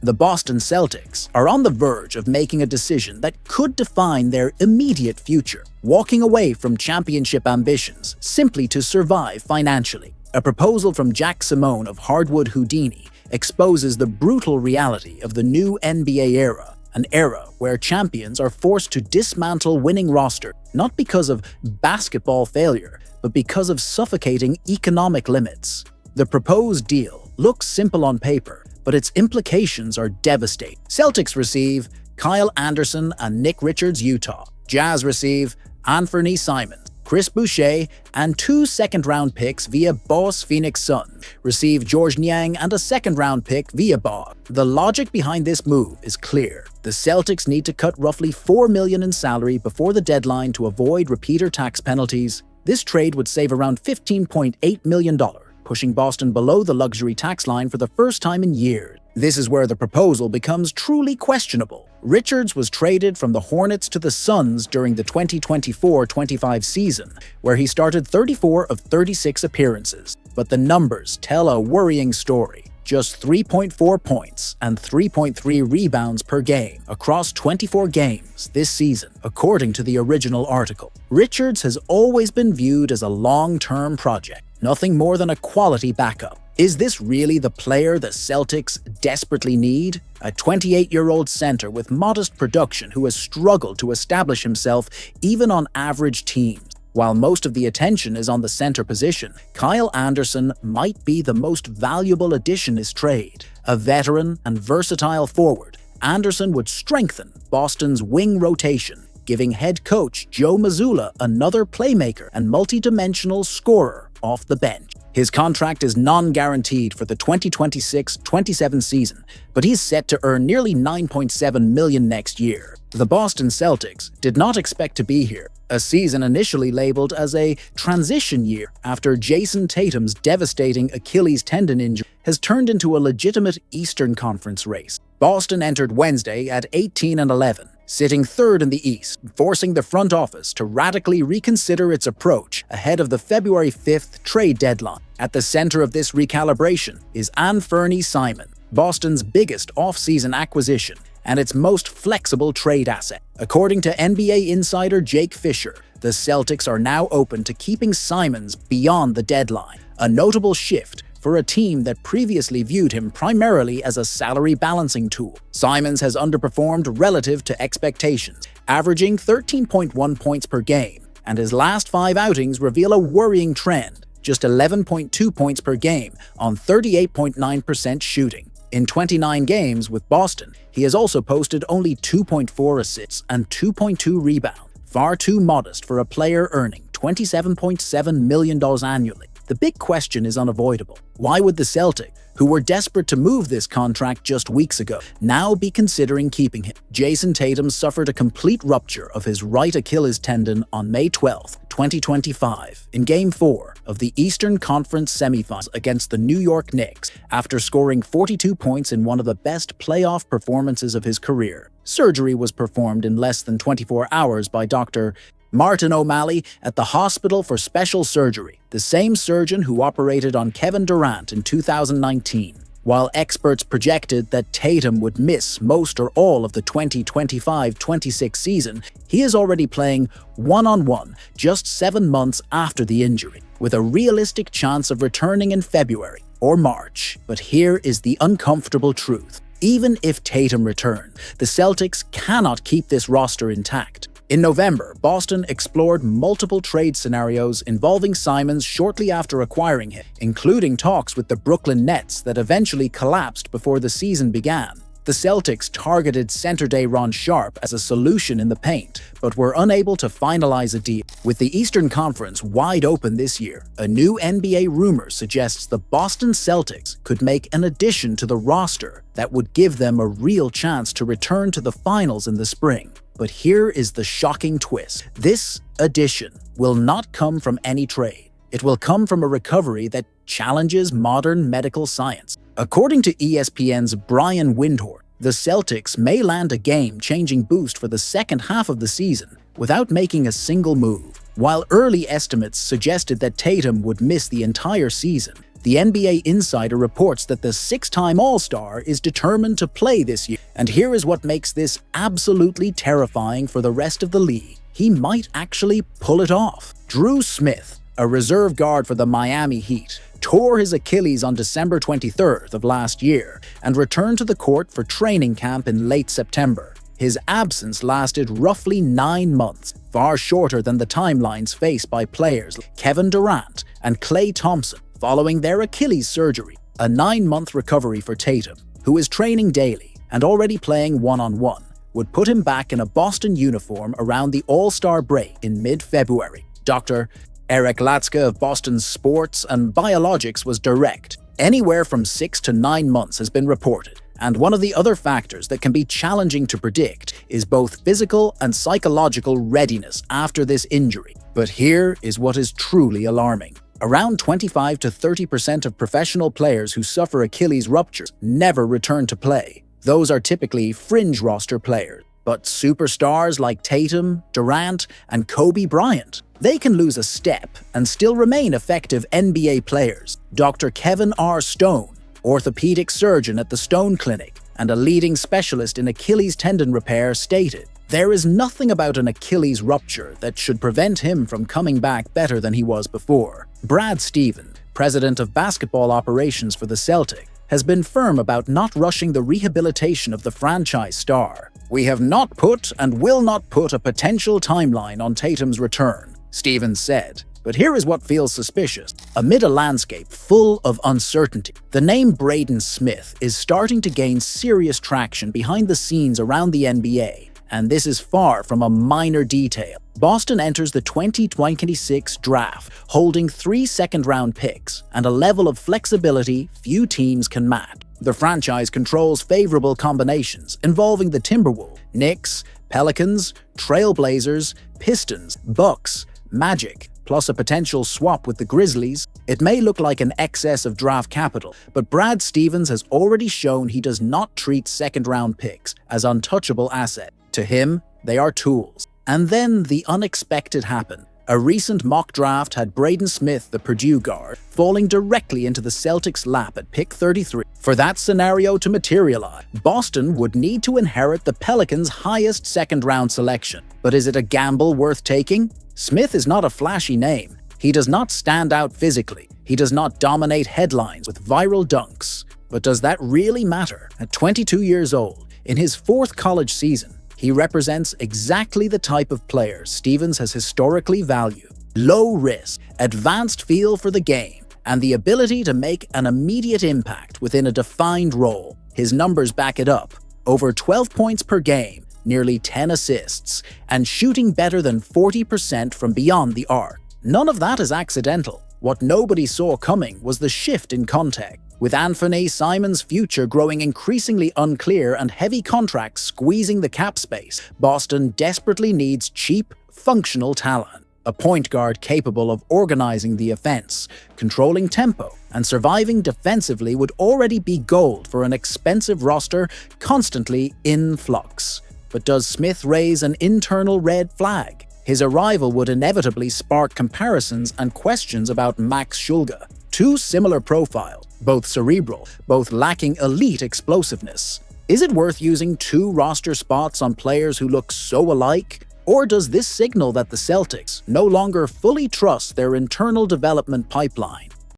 The Boston Celtics are on the verge of making a decision that could define their immediate future, walking away from championship ambitions simply to survive financially. A proposal from Jack Simone of Hardwood Houdini exposes the brutal reality of the new NBA era, an era where champions are forced to dismantle winning rosters, not because of basketball failure, but because of suffocating economic limits. The proposed deal looks simple on paper, but its implications are devastating. Celtics receive Kyle Anderson and Nick Richards, Utah. Jazz receive Anthony Simons, Chris Boucher, and 2 second-round picks via Boss Phoenix Suns. Receive George Niang and a second-round pick via Boss. The logic behind this move is clear. The Celtics need to cut roughly $4 million in salary before the deadline to avoid repeater tax penalties. This trade would save around $15.8 million, pushing Boston below the luxury tax line for the first time in years. This is where the proposal becomes truly questionable. Richards was traded from the Hornets to the Suns during the 2024-25 season, where he started 34 of 36 appearances. But the numbers tell a worrying story. Just 3.4 points and 3.3 rebounds per game across 24 games this season, according to the original article. Richards has always been viewed as a long-term project, nothing more than a quality backup. Is this really the player the Celtics desperately need? A 28-year-old center with modest production who has struggled to establish himself even on average teams. While most of the attention is on the center position, Kyle Anderson might be the most valuable addition in this trade. A veteran and versatile forward, Anderson would strengthen Boston's wing rotation, giving head coach Joe Mazzulla another playmaker and multi-dimensional scorer off the bench. His contract is non-guaranteed for the 2026-27 season, but he's set to earn nearly $9.7 million next year. The Boston Celtics did not expect to be here. A season initially labeled as a transition year after Jayson Tatum's devastating Achilles tendon injury has turned into a legitimate Eastern Conference race. Boston entered Wednesday at 18-11, sitting third in the East, forcing the front office to radically reconsider its approach ahead of the February 5th trade deadline. At the center of this recalibration is Anthony Simons, Boston's biggest off-season acquisition and its most flexible trade asset. According to NBA insider Jake Fisher, the Celtics are now open to keeping Simons beyond the deadline, a notable shift for a team that previously viewed him primarily as a salary balancing tool. Simons has underperformed relative to expectations, averaging 13.1 points per game, and his last 5 outings reveal a worrying trend, just 11.2 points per game on 38.9% shooting. In 29 games with Boston, he has also posted only 2.4 assists and 2.2 rebounds, far too modest for a player earning $27.7 million annually. The big question is unavoidable. Why would the Celtics, who were desperate to move this contract just weeks ago, now be considering keeping him? Jayson Tatum suffered a complete rupture of his right Achilles tendon on May 12, 2025, in Game 4 of the Eastern Conference semifinals against the New York Knicks, after scoring 42 points in one of the best playoff performances of his career. Surgery was performed in less than 24 hours by Dr. Martin O'Malley at the Hospital for Special Surgery, the same surgeon who operated on Kevin Durant in 2019. While experts projected that Tatum would miss most or all of the 2025-26 season, he is already playing one-on-one just 7 months after the injury, with a realistic chance of returning in February or March. But here is the uncomfortable truth. Even if Tatum returns, the Celtics cannot keep this roster intact. In November, Boston explored multiple trade scenarios involving Simons shortly after acquiring him, including talks with the Brooklyn Nets that eventually collapsed before the season began. The Celtics targeted center Day'Ron Sharpe as a solution in the paint, but were unable to finalize a deal. With the Eastern Conference wide open this year, a new NBA rumor suggests the Boston Celtics could make an addition to the roster that would give them a real chance to return to the finals in the spring. But here is the shocking twist. This addition will not come from any trade. It will come from a recovery that challenges modern medical science. According to ESPN's Brian Windhorst, the Celtics may land a game-changing boost for the second half of the season without making a single move. While early estimates suggested that Tatum would miss the entire season, The NBA Insider reports that the six-time All-Star is determined to play this year. And here is what makes this absolutely terrifying for the rest of the league. He might actually pull it off. Drew Smith, a reserve guard for the Miami Heat, tore his Achilles on December 23rd of last year and returned to the court for training camp in late September. His absence lasted roughly 9 months, far shorter than the timelines faced by players like Kevin Durant and Klay Thompson following their Achilles surgery. A 9-month recovery for Tatum, who is training daily and already playing one-on-one, would put him back in a Boston uniform around the All-Star break in mid-February. Dr. Eric Latzke of Boston Sports and Biologics was direct. Anywhere from 6 to 9 months has been reported, and one of the other factors that can be challenging to predict is both physical and psychological readiness after this injury. But here is what is truly alarming. Around 25 to 30% of professional players who suffer Achilles ruptures never return to play. Those are typically fringe roster players. But superstars like Tatum, Durant, and Kobe Bryant, they can lose a step and still remain effective NBA players. Dr. Kevin R. Stone, orthopedic surgeon at the Stone Clinic and a leading specialist in Achilles tendon repair, stated, "There is nothing about an Achilles rupture that should prevent him from coming back better than he was before." Brad Stevens, president of basketball operations for the Celtics, has been firm about not rushing the rehabilitation of the franchise star. "We have not put and will not put a potential timeline on Tatum's return," Stevens said. But here is what feels suspicious. Amid a landscape full of uncertainty, the name Braden Smith is starting to gain serious traction behind the scenes around the NBA. And this is far from a minor detail. Boston enters the 2026 draft holding 3 second-round picks and a level of flexibility few teams can match. The franchise controls favorable combinations involving the Timberwolves, Knicks, Pelicans, Trailblazers, Pistons, Bucks, Magic, plus a potential swap with the Grizzlies. It may look like an excess of draft capital, but Brad Stevens has already shown he does not treat second-round picks as untouchable assets. To him, they are tools. And then the unexpected happened. A recent mock draft had Braden Smith, the Purdue guard, falling directly into the Celtics' lap at pick 33. For that scenario to materialize, Boston would need to inherit the Pelicans' highest second-round selection. But is it a gamble worth taking? Smith is not a flashy name. He does not stand out physically. He does not dominate headlines with viral dunks. But does that really matter? At 22 years old, in his 4th college season, he represents exactly the type of player Stevens has historically valued. Low risk, advanced feel for the game, and the ability to make an immediate impact within a defined role. His numbers back it up. Over 12 points per game, nearly 10 assists, and shooting better than 40% from beyond the arc. None of that is accidental. What nobody saw coming was the shift in context. With Anthony Simon's future growing increasingly unclear and heavy contracts squeezing the cap space, Boston desperately needs cheap, functional talent. A point guard capable of organizing the offense, controlling tempo, and surviving defensively would already be gold for an expensive roster constantly in flux. But does Smith raise an internal red flag? His arrival would inevitably spark comparisons and questions about Max Schulga. Two similar profiles, both cerebral, both lacking elite explosiveness. Is it worth using 2 roster spots on players who look so alike? Or does this signal that the Celtics no longer fully trust their internal development pipeline?